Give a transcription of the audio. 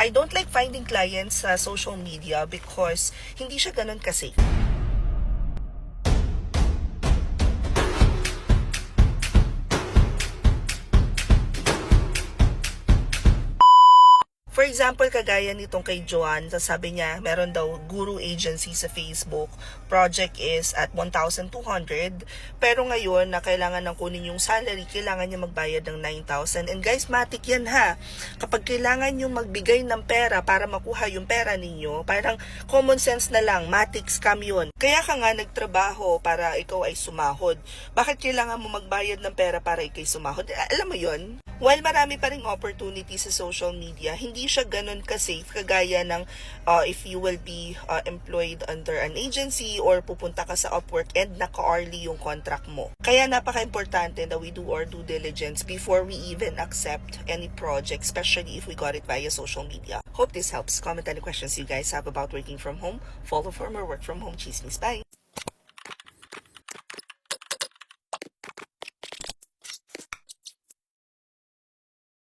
I don't like finding clients sa social media because hindi siya ganun kasi. For example, kagaya nitong kay Joanne, sabi niya, meron daw guru agency sa Facebook. Project is at 1,200. Pero ngayon, na kailangan ng kunin yung salary, kailangan niya magbayad ng 9,000. And guys, matik yan ha. Kapag kailangan yung magbigay ng pera para makuha yung pera ninyo, parang common sense na lang, matik scam yun. Kaya ka nga nagtrabaho para ikaw ay sumahod. Bakit kailangan mo magbayad ng pera para ikaw ay sumahod? Alam mo yun? While marami pa ring opportunity sa social media, hindi siya ganun ka-safe kagaya ng if you will be employed under an agency or pupunta ka sa Upwork and naka-hourly yung contract mo. Kaya napaka-importante that we do our due diligence before we even accept any project, especially if we got it via social media. Hope this helps. Comment any questions you guys have about working from home. Follow for more work from home chismis. Bye!